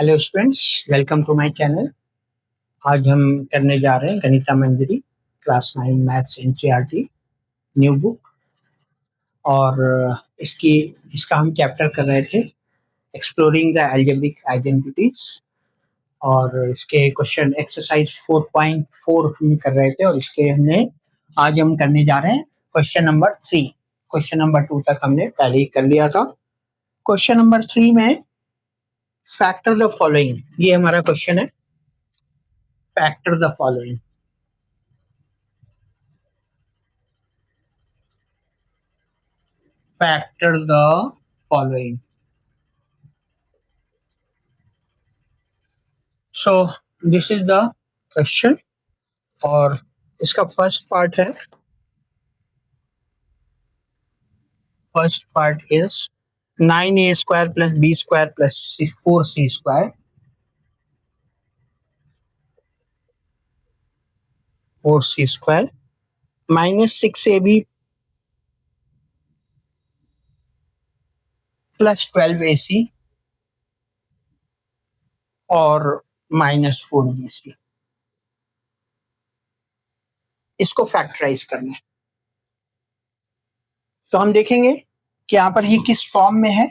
Hello students, welcome to my channel. आज हम करने जा रहे हैं Ganita Manjari class 9 maths NCERT new book. और इसका हम चैप्टर कर रहे थे एक्सप्लोरिंग द अलजेब्रिक आइडेंटिटीज। और इसके क्वेश्चन एक्सरसाइज 4.4 हम कर रहे थे, और आज हम करने जा रहे हैं क्वेश्चन नंबर 3। क्वेश्चन नंबर 2 तक हमने पहले ही कर लिया था। क्वेश्चन नंबर 3 में फैक्टर द फॉलोइंग, ये हमारा क्वेश्चन है। Factor the following, factor the following. So this is the question, और इसका फर्स्ट पार्ट है, first part is 9a square plus b square plus 4c square, 4c square minus 6ab plus 12ac और minus 4bc। इसको factorise करना है। तो हम देखेंगे कि यहाँ पर ये किस फॉर्म में है।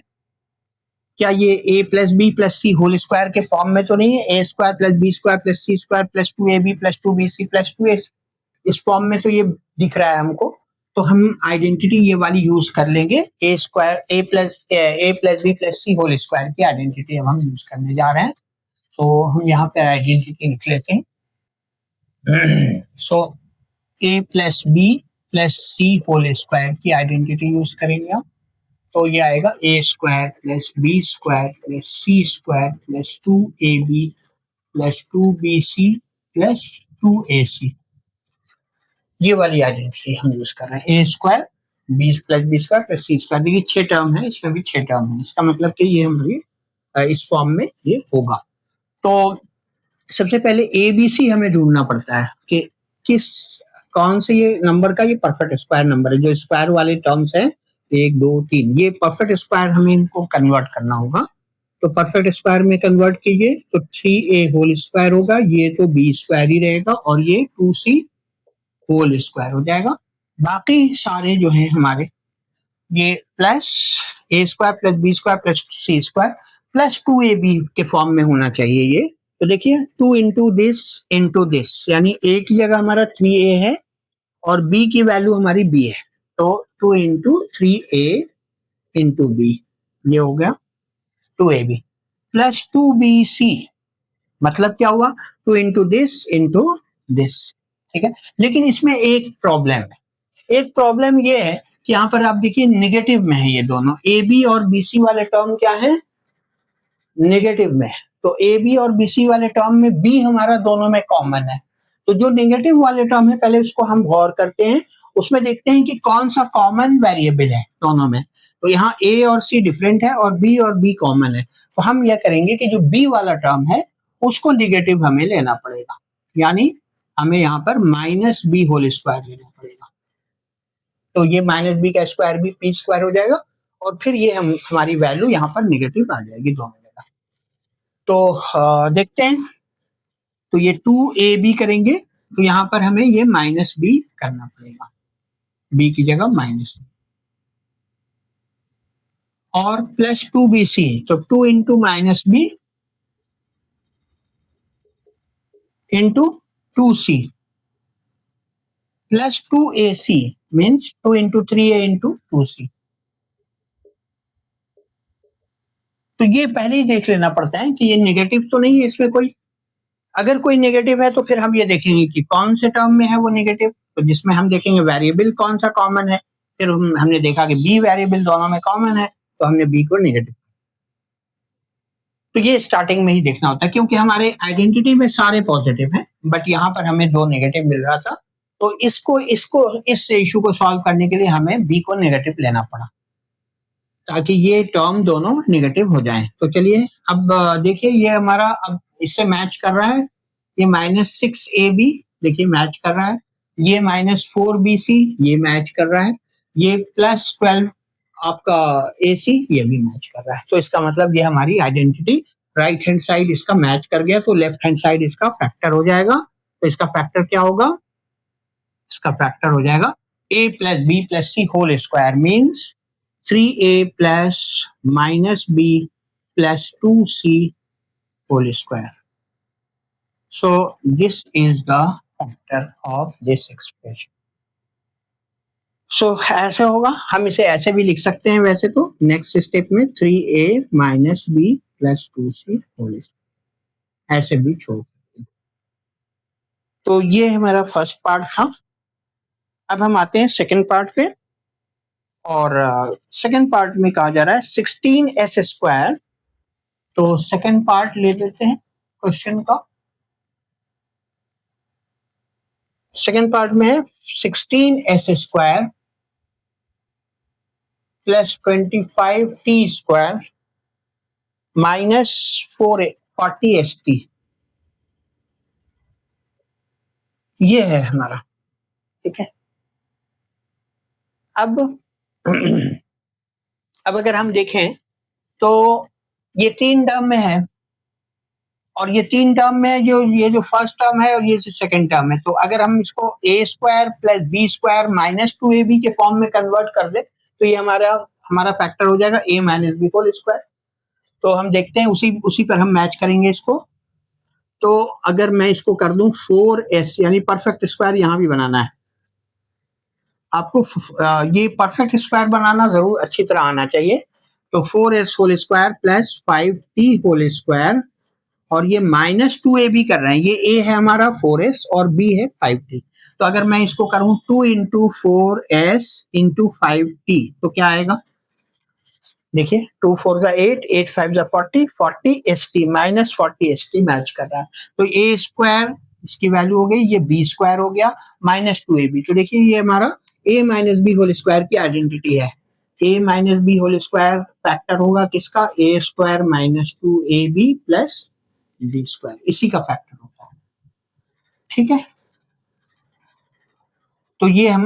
क्या ये a plus b plus c whole square के फॉर्म में तो नहीं है? A square plus b square plus c square plus 2ab plus 2bc plus 2ac, इस फॉर्म में तो ये दिख रहा है हमको। तो हम आइडेंटिटी ये वाली यूज कर लेंगे, ए स्क्वायर ए plus b plus c whole square की आइडेंटिटी अब हम यूज करने जा रहे हैं। तो हम यहाँ पे आइडेंटिटी लिख लेते हैं। So a plus b plus c whole square की आइडेंटिटी यूज करेंगे हम। तो ये आएगा a square plus b square plus c square plus 2ab plus 2bc plus 2ac। ये वाली आइडेंटिटी हम यूज कर रहे हैं, a square b plus b square plus c square. देखिए 6 टर्म है, इसमें भी 6 टर्म है, इसका मतलब कि ये हमारी इस फॉर्म में ये होगा। तो सबसे पहले ए बी सी हमें ढूंढना पड़ता है कि कौन से ये नंबर का ये परफेक्ट स्क्वायर नंबर है। जो स्क्वायर वाले टर्म्स हैं 1 2 3, ये परफेक्ट स्क्वायर हमें इनको कन्वर्ट करना होगा। तो परफेक्ट स्क्वायर में कन्वर्ट कीजिए तो 3a होल स्क्वायर होगा, ये तो b स्क्वायर ही रहेगा, और ये 2c होल स्क्वायर हो जाएगा। बाकी सारे जो है हमारे ये plus a square plus b square plus c square plus 2ab के फॉर्म में होना चाहिए ये। तो देखिए 2 इंटू दिस, यानी a की जगह हमारा 3a है और b की वैल्यू हमारी b है। तो 2 इंटू 3a इंटू b, ये हो गया 2ab प्लस 2bc। मतलब क्या हुआ? 2 इंटू दिस, ठीक है। लेकिन इसमें एक प्रॉब्लम ये है कि यहाँ पर आप देखिए निगेटिव में है ये दोनों, ए बी और बी सी वाले टर्म क्या है? नेगेटिव में है। तो ए बी और बी सी वाले टर्म में बी हमारा दोनों में कॉमन है। तो जो नेगेटिव वाले टर्म है पहले उसको हम गौर करते हैं, उसमें देखते हैं कि कौन सा कॉमन वेरिएबल है दोनों में। तो यहाँ ए और सी डिफरेंट है और बी कॉमन है। तो हम यह करेंगे कि जो बी वाला टर्म है उसको निगेटिव हमें लेना पड़ेगा, यानी हमें यहाँ पर माइनस बी होल स्क्वायर लेना पड़ेगा। तो ये माइनस बी का स्क्वायर भी पी स्क्वायर हो जाएगा, और फिर ये हमारी वैल्यू यहाँ पर निगेटिव आ जाएगी दोनों जगह। तो देखते हैं। तो ये 2ab करेंगे तो यहाँ पर हमें ये माइनस बी करना पड़ेगा, बी की जगह माइनस, और प्लस 2bc। तो 2 into minus b into 2c plus 2ac means 2 into 3a into 2c। तो ये पहले ही देख लेना पड़ता है कि ये नेगेटिव तो नहीं है इसमें कोई। अगर कोई नेगेटिव है तो फिर हम ये देखेंगे कि कौन से टर्म में है वो नेगेटिव। तो जिसमें हम देखेंगे वेरिएबल कौन सा कॉमन है, फिर हमने देखा कि बी वेरिएबल दोनों में कॉमन है, तो हमने बी को नेगेटिव। तो ये स्टार्टिंग में ही देखना होता है, क्योंकि हमारे आइडेंटिटी में सारे पॉजिटिव हैं, बट यहाँ पर हमें 2 नेगेटिव मिल रहा था। तो इस इशू को सॉल्व करने के लिए हमें बी को नेगेटिव लेना पड़ा, ताकि ये टर्म दोनों नेगेटिव हो जाएं। तो चलिए अब देखिए ये हमारा अब इससे मैच कर रहा है। ये माइनस 6ab देखिए मैच कर रहा है, ये माइनस 4bc ये मैच कर रहा है, ये प्लस 12 आपका ac ये भी मैच कर रहा है। तो इसका मतलब ये हमारी आइडेंटिटी राइट हैंड साइड इसका मैच कर गया तो लेफ्ट हैंड साइड इसका फैक्टर हो जाएगा। तो इसका फैक्टर क्या होगा? इसका फैक्टर हो जाएगा a plus b plus c whole square means 3a plus minus b plus 2c whole square. So this is the factor of this expression. So ऐसे होगा, हम इसे ऐसे भी लिख सकते हैं वैसे तो नेक्स्ट स्टेप में 3a minus b plus 2c whole square ऐसे भी छोड़ सकते हैं। तो ये हमारा फर्स्ट पार्ट था। अब हम आते हैं सेकंड पार्ट पे और सेकंड पार्ट में कहा जा रहा है 16s स्क्वायर। तो सेकंड पार्ट ले लेते हैं क्वेश्चन का। सेकंड पार्ट में है 16s square plus 25t square minus 40st। ये है हमारा, ठीक है। अब अब अगर हम देखें तो ये 3 टर्म में है और ये 3 टर्म में जो फर्स्ट टर्म है और ये जो सेकंड टर्म है, तो अगर हम इसको a square plus b square minus 2ab के फॉर्म में कन्वर्ट कर दे तो ये हमारा फैक्टर हो जाएगा a minus b whole square. तो हम देखते हैं उसी पर हम मैच करेंगे इसको। तो अगर मैं इसको कर दूं 4s यानी परफेक्ट स्क्वायर यहां भी बनाना है आपको। ये परफेक्ट स्क्वायर बनाना जरूर अच्छी तरह आना चाहिए। तो 4s whole square plus 5t whole square और ये माइनस 2ab कर रहे हैं। ये a है हमारा 4s और b है 5t। तो अगर मैं इसको करूं 2 इंटू 4s इंटू 5t तो क्या आएगा? देखिए 2 4 जा 8, 8 5 जा 40, 40st माइनस 40st मैच कर रहा है। तो a स्क्वायर इसकी वैल्यू हो गई, ये b स्क्वायर हो गया माइनस 2ab। तो देखिए ये हमारा a minus b whole square की आइडेंटिटी है। a minus b whole square factor होगा किसका? a square minus 2ab plus d square, इसी का फैक्टर होता है, ठीक है। तो ये हम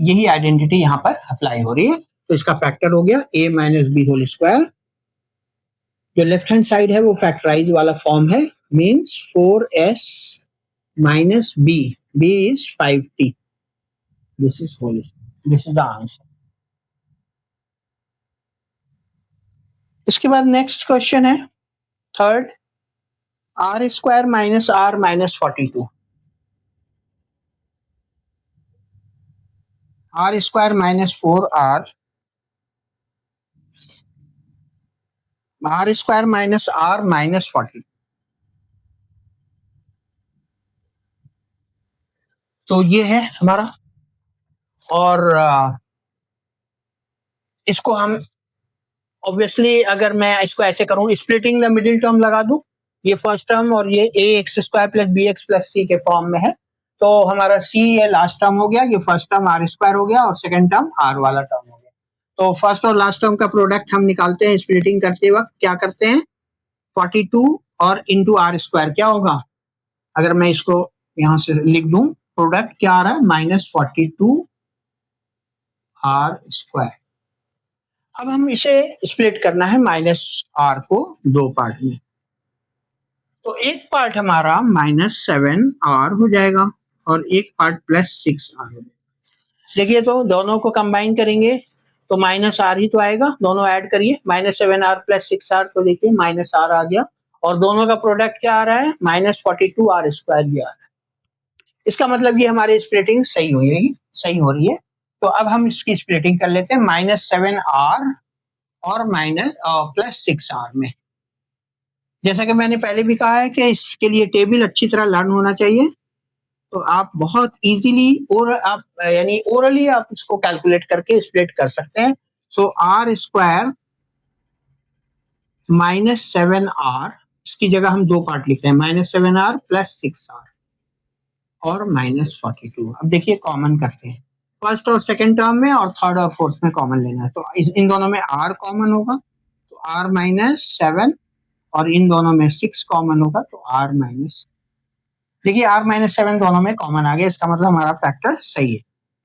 यही आइडेंटिटी यहाँ पर अप्लाई हो रही है। तो इसका फैक्टर हो गया a minus b whole square. जो लेफ्ट हैंड साइड है वो फैक्टराइज वाला फॉर्म है, means 4s minus b, b is 5t, this is whole, this is the answer. इसके बाद नेक्स्ट क्वेश्चन है third, r square minus r minus 42। R square minus 4r, r square minus r minus 40। तो ये है हमारा, और इसको हम ऑब्वियसली अगर मैं इसको ऐसे करूं स्प्लिटिंग द मिडिल टर्म लगा दूं, ये फर्स्ट टर्म और ये a x square plus b x plus c के फॉर्म में है। तो हमारा सी ये लास्ट टर्म हो गया, ये फर्स्ट टर्म आर स्क्वायर हो गया और सेकंड टर्म आर वाला टर्म हो गया। तो फर्स्ट और लास्ट टर्म का प्रोडक्ट हम निकालते हैं स्प्लिटिंग करते वक्त। क्या करते हैं? 42 और इंटू आर स्क्वायर क्या होगा? अगर मैं इसको यहां से लिख दूं, प्रोडक्ट क्या आ रहा है? Minus 42 r square. अब हम इसे स्प्लिट करना है माइनस आर को 2 पार्ट में। तो एक पार्ट हमारा माइनस 7r हो जाएगा और एक पार्ट प्लस 6r हो जाएगा। देखिए तो दोनों को कंबाइन करेंगे तो माइनस आर ही तो आएगा, दोनों ऐड करिए, माइनस 7r प्लस 6r। तो देखिए माइनस आर आ गया और दोनों का प्रोडक्ट क्या आ रहा है? माइनस 42 आर स्क्वायर भी आ रहा है। इसका मतलब ये हमारी स्प्लिटिंग सही हो रही है। तो अब हम इसकी स्प्लिटिंग कर लेते हैं माइनस 7r और माइनस प्लस 6r में। जैसा कि मैंने पहले भी कहा है कि इसके लिए टेबल अच्छी तरह लर्न होना चाहिए। तो आप बहुत इजीली और आप यानी ओरली आप इसको कैलकुलेट करके स्प्लिट कर सकते हैं। सो आर स्क्वायर माइनस 7r, इसकी जगह हम 2 पार्ट लिखते हैं, माइनस 7r प्लस 6r और माइनस 42। अब देखिए कॉमन करते हैं फर्स्ट और सेकंड टर्म में और थर्ड और फोर्थ में कॉमन लेना है। तो इन दोनों में r कॉमन होगा तो r माइनस 7 और इन दोनों में 6 कॉमन होगा तो r माइनस। देखिए r माइनस 7 दोनों में कॉमन आ गया, इसका मतलब हमारा फैक्टर सही है।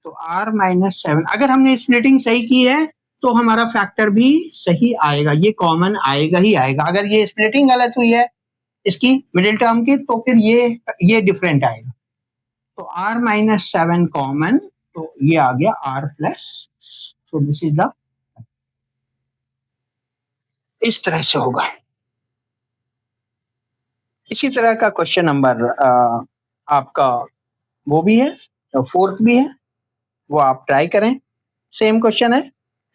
तो r माइनस 7 अगर हमने स्प्लिटिंग सही की है तो हमारा फैक्टर भी सही आएगा, ये कॉमन आएगा ही आएगा। अगर ये स्प्लिटिंग गलत हुई है इसकी मिडिल टर्म की तो फिर ये डिफरेंट आएगा। तो r माइनस 7 कॉमन, तो ये आ गया r प्लस, तो दिस इज द, इस तरह से होगा। इसी तरह का क्वेश्चन नंबर आपका वो भी है, फोर्थ भी है, वो आप ट्राई करें। सेम क्वेश्चन है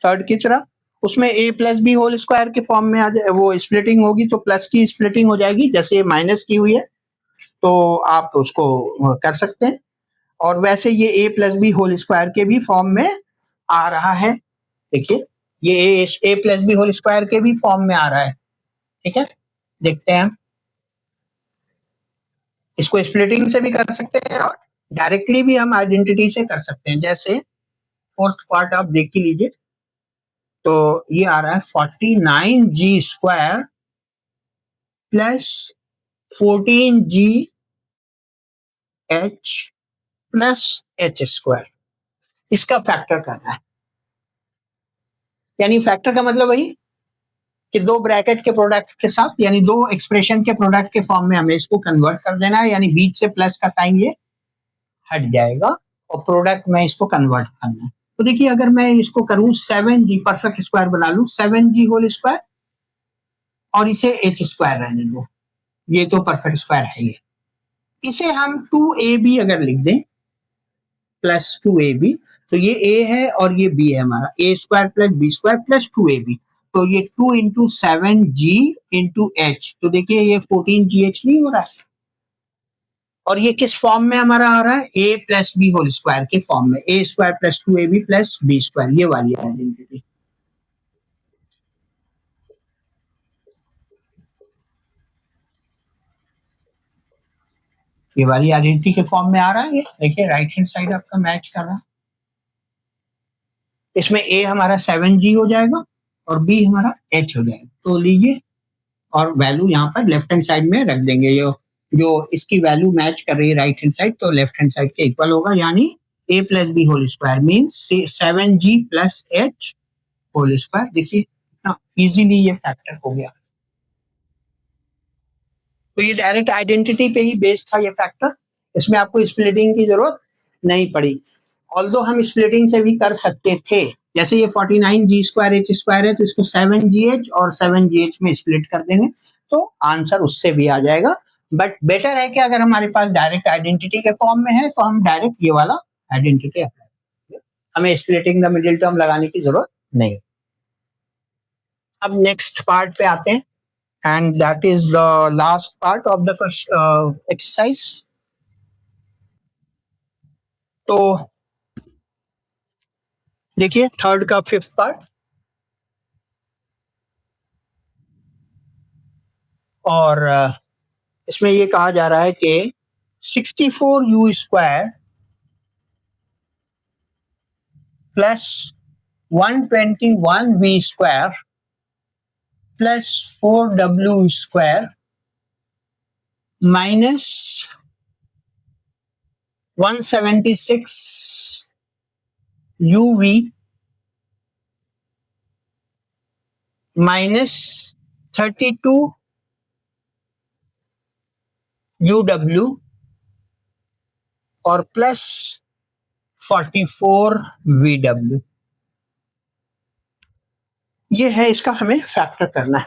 थर्ड की तरह, उसमें a plus b whole square के फॉर्म में आ जाए, वो स्प्लिटिंग होगी तो प्लस की स्प्लिटिंग हो जाएगी, जैसे ये माइनस की हुई है तो आप उसको कर सकते हैं। और वैसे ये a plus b whole square के भी फॉर्म में आ रहा है, देखिए ये a plus b whole square के भी फॉर्म में आ रहा है, ठीक है। देखते हैं हम, इसको स्प्लिटिंग से भी कर सकते हैं और डायरेक्टली भी हम आइडेंटिटी से कर सकते हैं। जैसे फोर्थ पार्ट आप देख ही लीजिए, तो ये आ रहा है 49g square plus 14g h plus h square, इसका फैक्टर करना है। यानी फैक्टर का मतलब वही कि दो ब्रैकेट के प्रोडक्ट के साथ, यानी दो एक्सप्रेशन के प्रोडक्ट के फॉर्म में हमें इसको कन्वर्ट कर देना है, यानी बीच से प्लस का साइन ये हट जाएगा और प्रोडक्ट में इसको कन्वर्ट करना है। तो देखिए अगर मैं इसको करूं 7g, परफेक्ट स्क्वायर बना लूं 7g होल स्क्वायर और इसे h स्क्वायर रहने दो, ये तो परफेक्ट स्क्वायर है ये। इसे हम 2ab अगर लिख दें प्लस 2ab, तो ये a है और ये b है हमारा, a square plus b square plus 2ab, तो ये 2 इंटू 7g इंटू h, तो देखिए ये 14gh नहीं हो रहा है। और ये किस फॉर्म में हमारा आ रहा है, a plus b whole square के फॉर्म में, a square plus 2ab plus b square, ये वाली आइडेंटिटी। ये वाली आइडेंटिटी के फॉर्म में आ रहा है ये, देखिए राइट हैंड साइड आपका मैच कर रहा है। इसमें a हमारा 7g हो जाएगा और b हमारा h हो जाएगा, तो लीजिए और वैल्यू यहाँ पर लेफ्ट हैंड साइड में रख देंगे, जो इसकी वैल्यू मैच कर रही है राइट हैंड साइड, तो लेफ्ट हैंड साइड के इक्वल होगा, यानी a plus b whole square means 7g plus h whole square. देखिए ना इजीली ये फैक्टर हो गया। तो ये डायरेक्ट आइडेंटिटी पे ही बेस्ड था ये फैक्टर, इसमें आपको स्प्लिटिंग की जरूरत नहीं पड़ी। ऑल्दो हम स्प्लिटिंग से भी कर सकते थे, जैसे ये 49g स्क्वायर h स्क्वायर है तो इसको 7gh और 7gh में स्प्लिट कर देंगे तो आंसर उससे भी आ जाएगा। बट बेटर है कि अगर हमारे पास डायरेक्ट आइडेंटिटी के फॉर्म में है तो हम डायरेक्ट ये वाला आइडेंटिटी अप्लाई करेंगे, हमें स्प्लिटिंग द मिडिल टर्म लगाने की जरूरत नहीं। अब नेक्स्ट पार्ट पे आते हैं, and that is the last part of the exercise. तो देखिए थर्ड का फिफ्थ पार्ट, और इसमें ये कहा जा रहा है कि 64u square plus 121v square plus 4w square minus 176uv minus 32uw और प्लस 44vw, ये है इसका हमें फैक्टर करना है।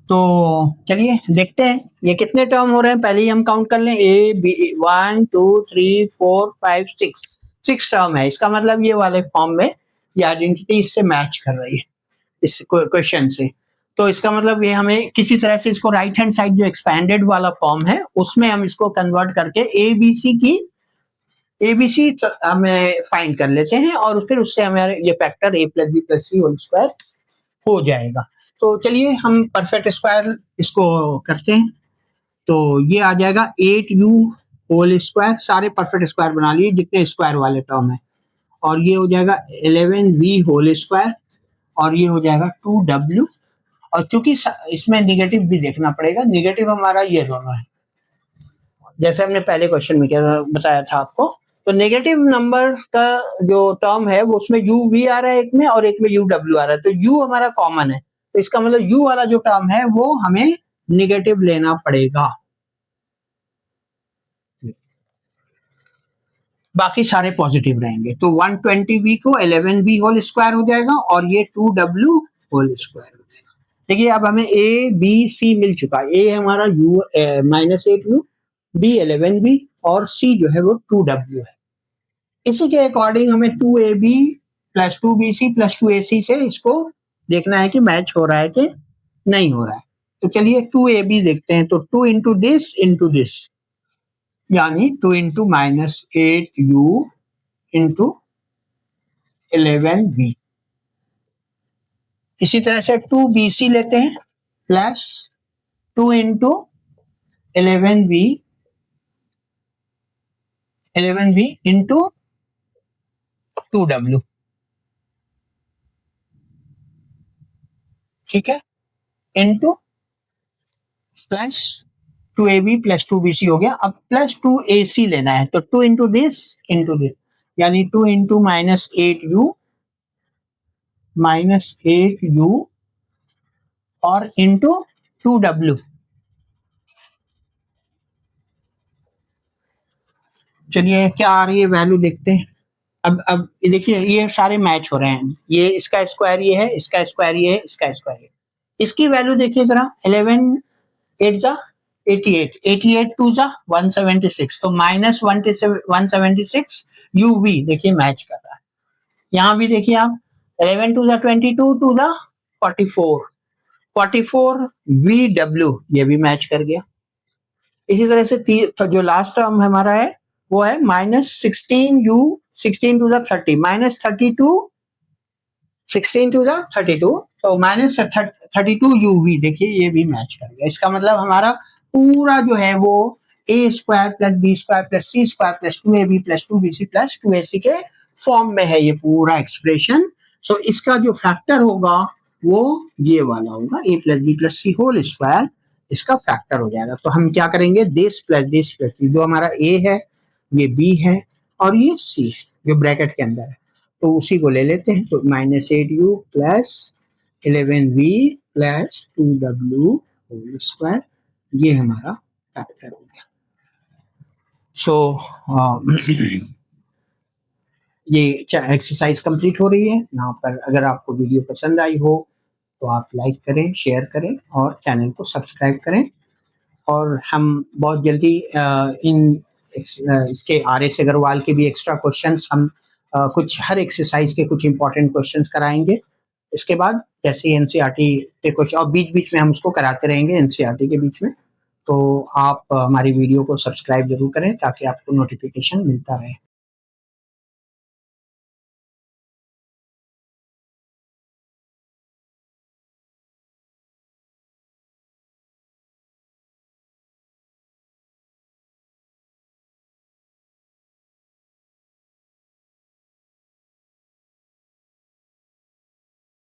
तो चलिए देखते हैं ये कितने टर्म हो रहे हैं, पहले ही हम काउंट कर लें, ए बी 1 2 3 4 5 6 टर्म है, इसका मतलब ये वाले फॉर्म में ये आइडेंटिटी इससे मैच कर रही है इस क्वेश्चन से। तो इसका मतलब ये हमें किसी तरह से इसको राइट हैंड साइड जो एक्सपैंडेड वाला फॉर्म है उसमें हम इसको कन्वर्ट करके एबीसी हमें फाइंड कर लेते हैं और फिर उससे हमारे ये factor a plus b plus c whole square हो जाएगा। तो चलिए हम परफेक्ट स्क्वायर इसको करते हैं, तो ये आ जाएगा 8u होल स्क्वायर, सारे परफेक्ट स्क्वायर बना लिए जितने स्क्वायर वाले टर्म है, और ये हो जाएगा 11v होल स्क्वायर और ये हो जाएगा 2w, और चूंकि इसमें निगेटिव भी देखना पड़ेगा, निगेटिव हमारा ये दोनों है जैसे हमने पहले क्वेश्चन में क्या बताया था आपको, तो नेगेटिव नंबर का जो टर्म है वो उसमें यू वी आ रहा है एक में और एक में यू डब्ल्यू आ रहा है, तो यू हमारा कॉमन है, तो इसका मतलब यू वाला जो टर्म है वो हमें नेगेटिव लेना पड़ेगा, बाकी सारे पॉजिटिव रहेंगे। तो 120v को 11v होल स्क्वायर हो जाएगा और ये 2w होल स्क्वायर हो जाएगा। देखिए अब हमें ए बी सी मिल चुका है, ए हमारा u -8u, बी 11v और सी जो है वो 2w है। इसी के अकॉर्डिंग हमें 2ab plus 2bc plus 2ac से इसको देखना है कि मैच हो रहा है कि नहीं हो रहा है। तो चलिए 2ab देखते हैं, तो 2 इंटू दिस यानी 2 इंटू -8u इंटू 11v। इसी तरह से 2bc लेते हैं plus 2 into 11v into 2w, ठीक है, into plus 2ab plus 2bc हो गया। अब प्लस 2ac लेना है, तो 2 इंटू दिस यानी 2 इंटू -8u और इंटू 2w। चलिए क्या आ रही है वैल्यू देखते हैं। अब देखिए ये सारे मैच हो रहे हैं, ये इसका स्क्वायर ये है, इसका स्क्वायर ये है, इसका स्क्वायर ये। इसकी वैल्यू देखिए जरा, 11 8 जा 88, 88 2 जा 176, तो -176 uv देखिए मैच कर रहा है। यहाँ भी देखिए आप 11 2 जा 22, 2 जा 44, 44 vw ये भी मैच कर गया। इसी तरह से तो जो लास्ट टर्म हमारा है वो है -16u, 16 to the 30, -32, 16 to the 32, तो -32uv देखिए ये भी मैच कर गया। इसका मतलब हमारा पूरा जो है वो a square plus b square plus c square plus 2ab plus 2bc plus 2ac के फॉर्म में है ये पूरा एक्सप्रेशन। सो इसका जो फैक्टर होगा वो ये वाला होगा, a plus b plus c whole square, इसका फैक्टर हो जाएगा। तो हम क्या करेंगे, दिस प्लस जो हमारा a है, ये b है और ये c है जो ब्रैकेट के अंदर है, तो उसी को ले लेते हैं। तो -8u plus 11v plus 2w whole square, ये हमारा फैक्टर हो गया। सो ये एक्सरसाइज कंप्लीट हो रही है यहाँ पर। अगर आपको वीडियो पसंद आई हो तो आप लाइक करें, शेयर करें और चैनल को सब्सक्राइब करें। और हम बहुत जल्दी इसके RS अग्रवाल के भी एक्स्ट्रा क्वेश्चंस हम कुछ हर एक्सरसाइज के कुछ इंपॉर्टेंट क्वेश्चंस कराएंगे। इसके बाद जैसे NCERT के क्वेश्चन और बीच बीच में हम उसको कराते रहेंगे NCERT के बीच में। तो आप हमारी वीडियो को सब्सक्राइब जरूर करें ताकि आपको नोटिफिकेशन मिलता रहे।